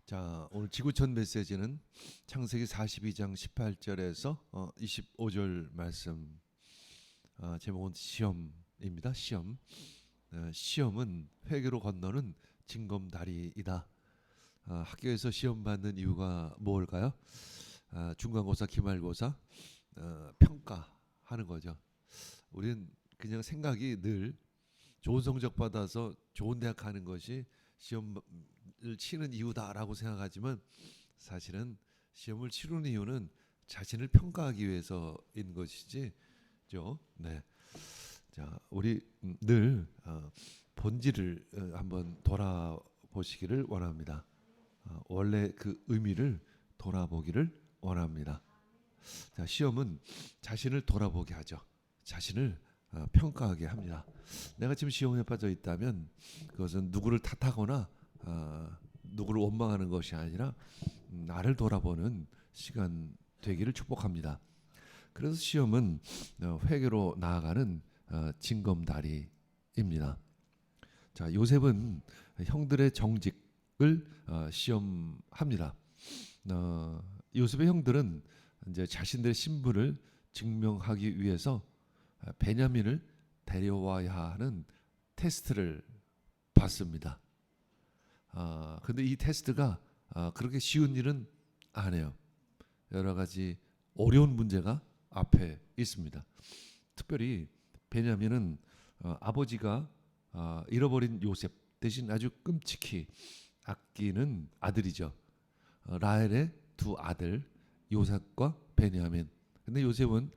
자, 오늘 지구촌 메시지는 창세기 42장 18절에서 25절 말씀. 제목은 시험입니다. 시험. 시험은 회개로 건너는 징검다리이다. 학교에서 시험 받는 이유가 뭘까요? 중간고사, 기말고사, 평가하는 거죠. 우리는 그냥 생각이 늘 좋은 성적 받아서 좋은 대학 가는 것이 시험을 치는 이유다라고 생각하지만, 사실은 시험을 치르는 이유는 자신을 평가하기 위해서인 것이지죠. 네. 자, 우리 늘 본질을 한번 돌아보시기를 원합니다. 원래 그 의미를 돌아보기를 원합니다. 자, 시험은 자신을 돌아보게 하죠. 자신을 평가하게 합니다. 내가 지금 시험에 빠져 있다면 그것은 누구를 탓하거나 누구를 원망하는 것이 아니라 나를 돌아보는 시간 되기를 축복합니다. 그래서 시험은 회개로 나아가는 징검다리입니다. 자, 요셉은 형들의 정직을 시험합니다. 요셉의 형들은 이제 자신들의 신분을 증명하기 위해서 베냐민을 데려와야 하는 테스트를 받습니다. 근데 이 테스트가 그렇게 쉬운 일은 아니에요. 여러 가지 어려운 문제가 앞에 있습니다. 특별히 베냐민은 아버지가 잃어버린 요셉 대신 아주 끔찍히 아끼는 아들이죠. 라헬의 두 아들 요셉과 베냐민. 근데 요셉은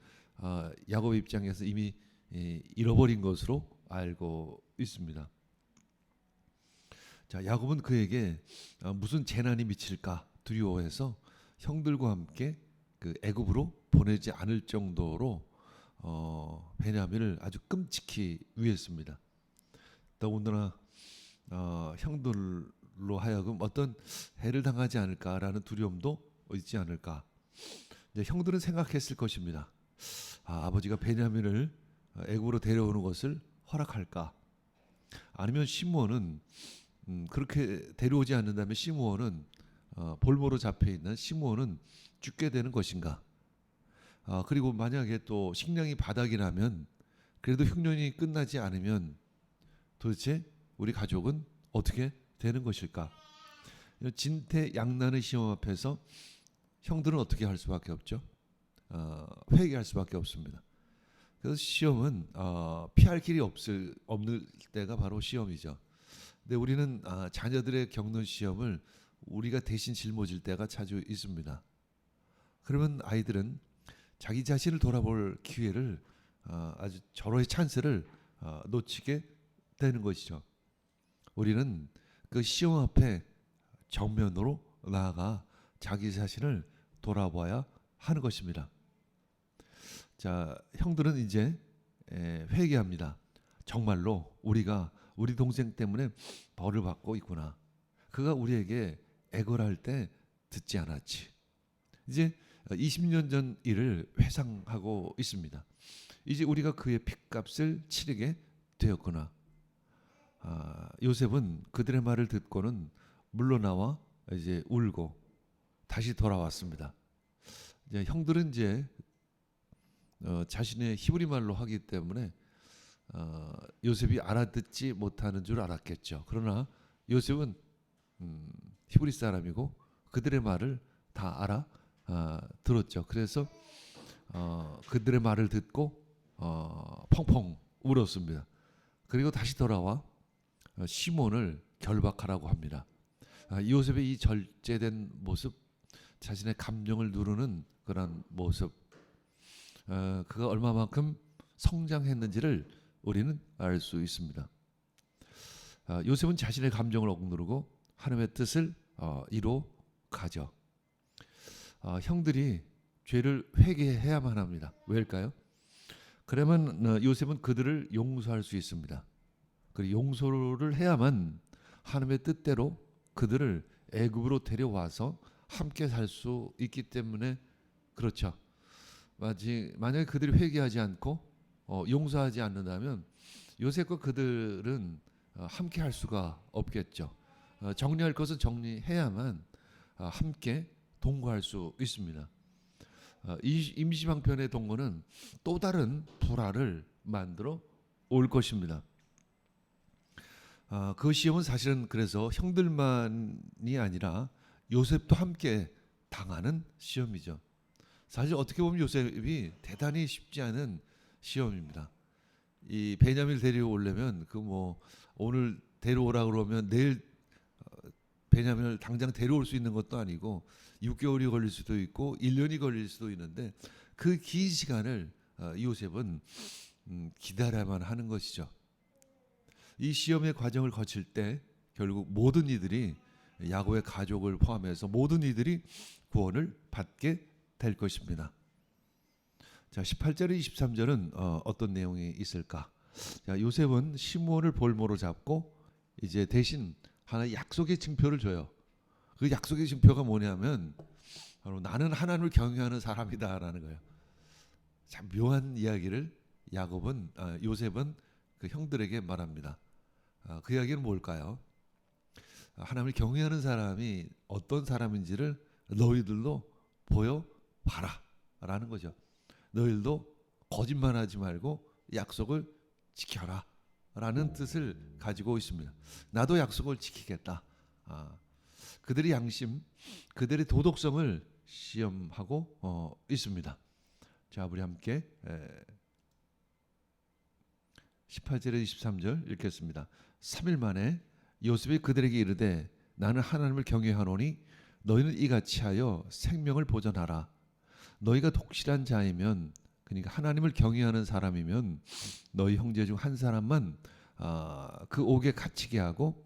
야곱 입장에서 이미 잃어버린 것으로 알고 있습니다. 자, 야곱은 그에게 무슨 재난이 미칠까 두려워해서 형들과 함께 그 애굽으로 보내지 않을 정도로 베냐민을 아주 끔찍히 위했습니다. 더군다나 형들로 하여금 어떤 해를 당하지 않을까라는 두려움도 있지 않을까. 이제 형들은 생각했을 것입니다. 아버지가 베냐민을 애굽으로 데려오는 것을 허락할까? 아니면 시므온은 그렇게 데려오지 않는다면 시므온은 볼모로 잡혀 있는 시므온은 죽게 되는 것인가? 그리고 만약에 또 식량이 바닥이 나면, 그래도 흉년이 끝나지 않으면 도대체 우리 가족은 어떻게 되는 것일까? 진퇴양난의 시험 앞에서 형들은 어떻게 할 수밖에 없죠? 회개할 수밖에 없습니다. 그래서 시험은 피할 길이 없는 때가 바로 시험이죠. 근데 우리는 자녀들의 겪는 시험을 우리가 대신 짊어질 때가 자주 있습니다. 그러면 아이들은 자기 자신을 돌아볼 기회를, 아주 절호의 찬스를 놓치게 되는 것이죠. 우리는 그 시험 앞에 정면으로 나아가 자기 자신을 돌아봐야 하는 것입니다. 자, 형들은 이제 회개합니다. 정말로 우리가 우리 동생 때문에 벌을 받고 있구나. 그가 우리에게 애걸할 때 듣지 않았지. 이제 20년 전 일을 회상하고 있습니다. 이제 우리가 그의 핏값을 치르게 되었구나. 요셉은 그들의 말을 듣고는 물러나와 이제 울고 다시 돌아왔습니다. 이제 형들은 이제 자신의 히브리 말로 하기 때문에 요셉이 알아듣지 못하는 줄 알았겠죠. 그러나 요셉은 히브리 사람이고 그들의 말을 다 들었죠. 그래서 그들의 말을 듣고 펑펑 울었습니다. 그리고 다시 돌아와 시몬을 결박하라고 합니다. 요셉의 이 절제된 모습, 자신의 감정을 누르는 그런 모습, 그가 얼마만큼 성장했는지를 우리는 알 수 있습니다. 요셉은 자신의 감정을 억누르고 하나님의 뜻을 이뤄 가죠. 형들이 죄를 회개해야만 합니다. 왜일까요? 그러면 요셉은 그들을 용서할 수 있습니다. 그리고 용서를 해야만 하나님의 뜻대로 그들을 애굽으로 데려와서 함께 살 수 있기 때문에 그렇죠. 만약에 그들이 회개하지 않고 용서하지 않는다면 요셉과 그들은 함께 할 수가 없겠죠. 정리할 것은 정리해야만 함께 동거할 수 있습니다. 이 임시방편의 동거는 또 다른 불화를 만들어 올 것입니다. 그 시험은 사실은 그래서 형들만이 아니라 요셉도 함께 당하는 시험이죠. 사실 어떻게 보면 요셉이 대단히 쉽지 않은 시험입니다. 이 베냐민을 데려오려면 그 뭐 오늘 데려오라 그러면 내일 베냐민을 당장 데려올 수 있는 것도 아니고 6개월이 걸릴 수도 있고 1년이 걸릴 수도 있는데 그 긴 시간을 요셉은 기다려야만 하는 것이죠. 이 시험의 과정을 거칠 때 결국 모든 이들이 야곱의 가족을 포함해서 모든 이들이 구원을 받게 될 것입니다. 자, 18절에 23절은 어떤 내용이 있을까? 자, 요셉은 시므온을 볼모로 잡고 이제 대신 하나의 약속의 증표를 줘요. 그 약속의 증표가 뭐냐면 바로 나는 하나님을 경외하는 사람이다라는 거예요. 참 묘한 이야기를 요셉은 그 형들에게 말합니다. 그 이야기는 뭘까요? 하나님을 경외하는 사람이 어떤 사람인지를 너희들도 보여봐라라는 거죠. 너희들도 거짓말하지 말고 약속을 지켜라라는 뜻을 가지고 있습니다. 나도 약속을 지키겠다. 그들의 양심, 그들의 도덕성을 시험하고 있습니다. 자, 우리 함께 18절에 23절 읽겠습니다. 3일 만에 요셉이 그들에게 이르되 나는 하나님을 경외하노니 너희는 이같이 하여 생명을 보존하라. 너희가 독실한 자이면 그러니까 하나님을 경외하는 사람이면 너희 형제 중 한 사람만 그 옥에 갇히게 하고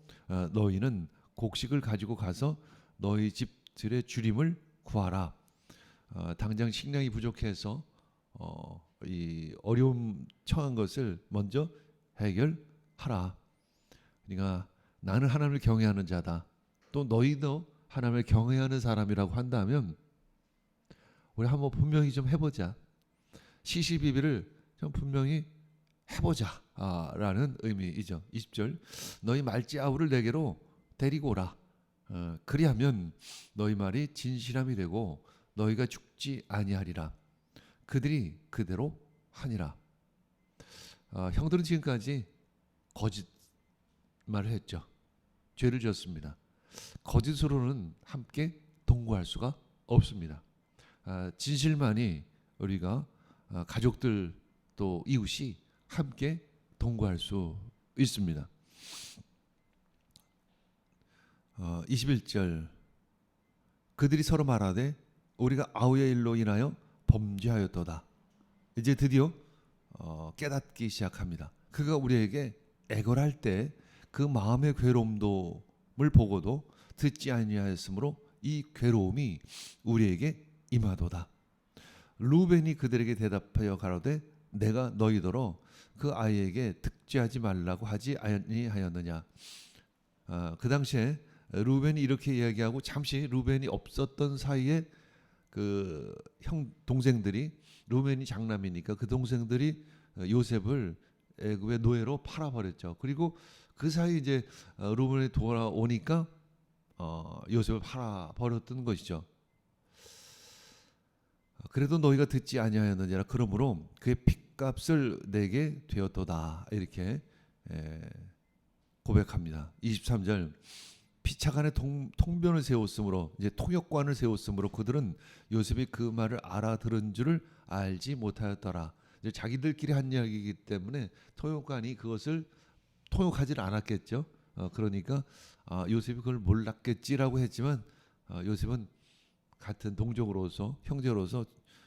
너희는 곡식을 가지고 가서 너희 집들의 주림을 구하라. 당장 식량이 부족해서 이 어려움 처한 것을 먼저 해결하라. 그러니까 나는 하나님을 경외하는 자다. 또 너희도 하나님을 경외하는 사람이라고 한다면 우리 한번 분명히 좀 해보자. 시시비비를 좀 분명히 해보자 라는 의미이죠. 20절 너희 말지 아우를 내게로 데리고 오라. 그리하면 너희 말이 진실함이 되고 너희가 죽지 아니하리라. 그들이 그대로 하니라. 형들은 지금까지 거짓말을 했죠. 죄를 지었습니다. 거짓으로는 함께 동거할 수가 없습니다. 진실만이 우리가 가족들 또 이웃이 함께 동거할 수 있습니다. 21절 그들이 서로 말하되 우리가 아우의 일로 인하여 범죄하였도다. 이제 드디어 깨닫기 시작합니다. 그가 우리에게 애걸할 때 그 마음의 괴로움을 보고도 듣지 아니하였으므로 이 괴로움이 우리에게 임하도다. 루벤이 그들에게 대답하여 가로되 내가 너희더러 그 아이에게 득죄하지 말라고 하지 아니하였느냐. 그 당시에 루벤이 이렇게 이야기하고 잠시 루벤이 없었던 사이에 그 형 동생들이 루벤이 장남이니까 그 동생들이 요셉을 애굽의 노예로 팔아버렸죠. 그리고 그 사이 이제 루벤이 돌아오니까 요셉을 팔아버렸던 것이죠. 그래도 너희가 듣지 아니하였느니라. 그러므로 그의 핏값을 내게 되었도다. 이렇게 고백합니다. 23절 피차간에 통변을 세웠으므로 이제 통역관을 세웠으므로 그들은 요셉이 그 말을 알아들은 줄을 알지 못하였더라. 이제 자기들끼리 한 이야기이기 때문에 통역관이 그것을 통역하지 않았겠죠. 그러니까 요셉이 그걸 몰랐겠지라고 했지만 요셉은 같은 동족으로서 형제로서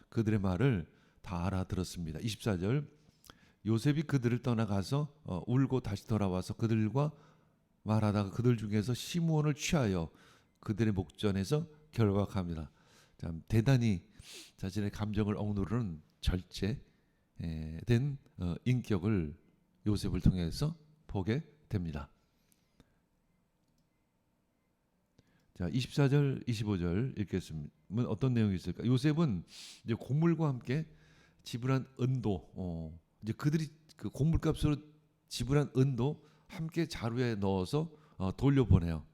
그들의 말을 다 알아들었습니다. 24절 요셉이 그들을 떠나가서 울고 다시 돌아와서 그들과 말하다가 그들 중에서 시므온을 취하여 그들의 목전에서 결박합니다. 참 대단히 자신의 감정을 억누르는 절제된 인격을 요셉을 통해서 보게 됩니다. 자, 24절, 25절 읽겠습니다. 어떤 내용이 있을까? 요셉은 이제 곡물과 함께 지불한 은도, 이제 그들이 그 곡물값으로 지불한 은도 함께 자루에 넣어서 돌려보내요.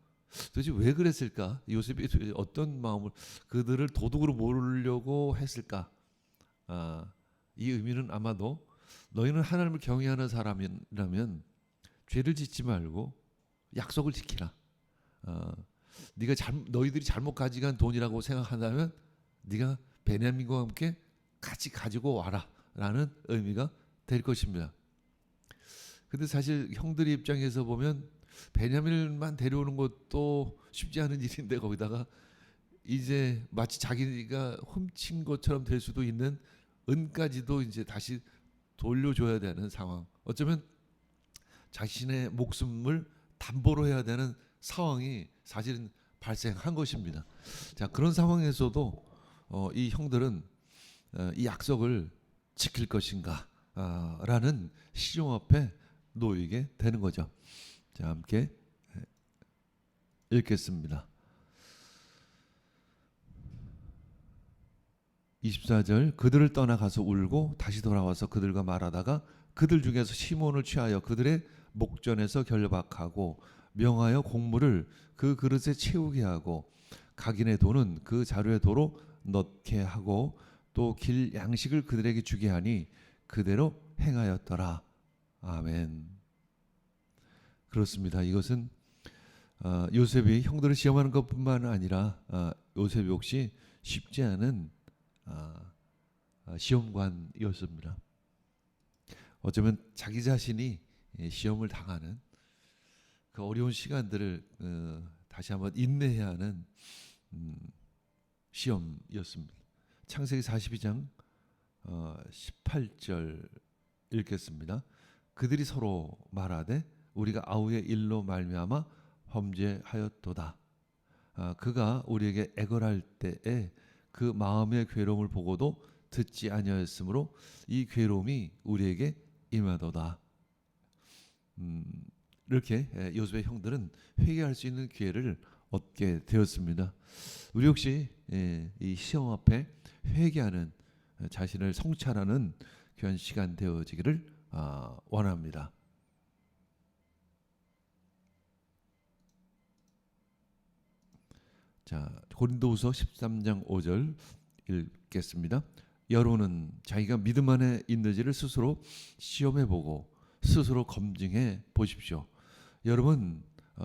도대체 왜 그랬을까? 요셉이 도대체 어떤 마음을 그들을 도둑으로 몰으려고 했을까? 이 의미는 아마도 너희는 하나님을 경외하는 사람이라면 죄를 짓지 말고 약속을 지키라. 너희들이 잘못 가져간 돈이라고 생각한다면 네가 베냐민과 함께 같이 가지고 와라라는 의미가 될 것입니다. 근데 사실 형들의 입장에서 보면 베냐민만 데려오는 것도 쉽지 않은 일인데 거기다가 이제 마치 자기가 훔친 것처럼 될 수도 있는 은까지도 이제 다시 돌려줘야 되는 상황. 어쩌면 자신의 목숨을 담보로 해야 되는 상황이 사실은 발생한 것입니다. 자, 그런 상황에서도 이 형들은 이 약속을 지킬 것인가 라는 시험 앞에 놓이게 되는 거죠. 자, 함께 읽겠습니다. 24절 그들을 떠나가서 울고 다시 돌아와서 그들과 말하다가 그들 중에서 시몬을 취하여 그들의 목전에서 결박하고 명하여 곡물을 그 그릇에 채우게 하고 각인의 돈은 그 자루에 도로 넣게 하고 또 길 양식을 그들에게 주게 하니 그대로 행하였더라. 아멘. 그렇습니다. 이것은 요셉이 형들을 시험하는 것뿐만 아니라 요셉 역시 쉽지 않은 시험관이었습니다. 어쩌면 자기 자신이 시험을 당하는 그 어려운 시간들을 다시 한번 인내해야 하는 시험이었습니다. 창세기 42장 18절 읽겠습니다. 그들이 서로 말하되 우리가 아우의 일로 말미암아 범죄하였도다. 그가 우리에게 애걸할 때에 그 마음의 괴로움을 보고도 듣지 아니하였으므로 이 괴로움이 우리에게 임하도다. 이렇게 요셉의 형들은 회개할 수 있는 기회를 얻게 되었습니다. 우리 역시 이 시험 앞에 회개하는 자신을 성찰하는 귀한 시간 되어지기를 원합니다. 자, 고린도후서 13장 5절 읽겠습니다. 여러분은 자기가 믿음 안에 있는지를 스스로 시험해 보고 스스로 검증해 보십시오. 여러분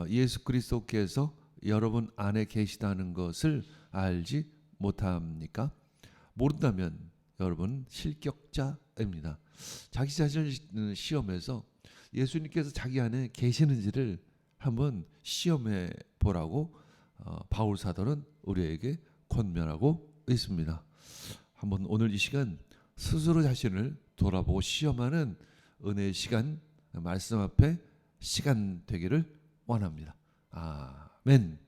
예수 그리스도께서 여러분 안에 계시다는 것을 알지 못합니까? 모른다면 여러분 실격자입니다. 자기 자신을 시험해서 예수님께서 자기 안에 계시는지를 한번 시험해 보라고 바울 사도는 우리에게 권면하고 있습니다. 한번 오늘 이 시간 스스로 자신을 돌아보고 시험하는 은혜의 시간, 말씀 앞에 시간 되기를 원합니다. 아멘.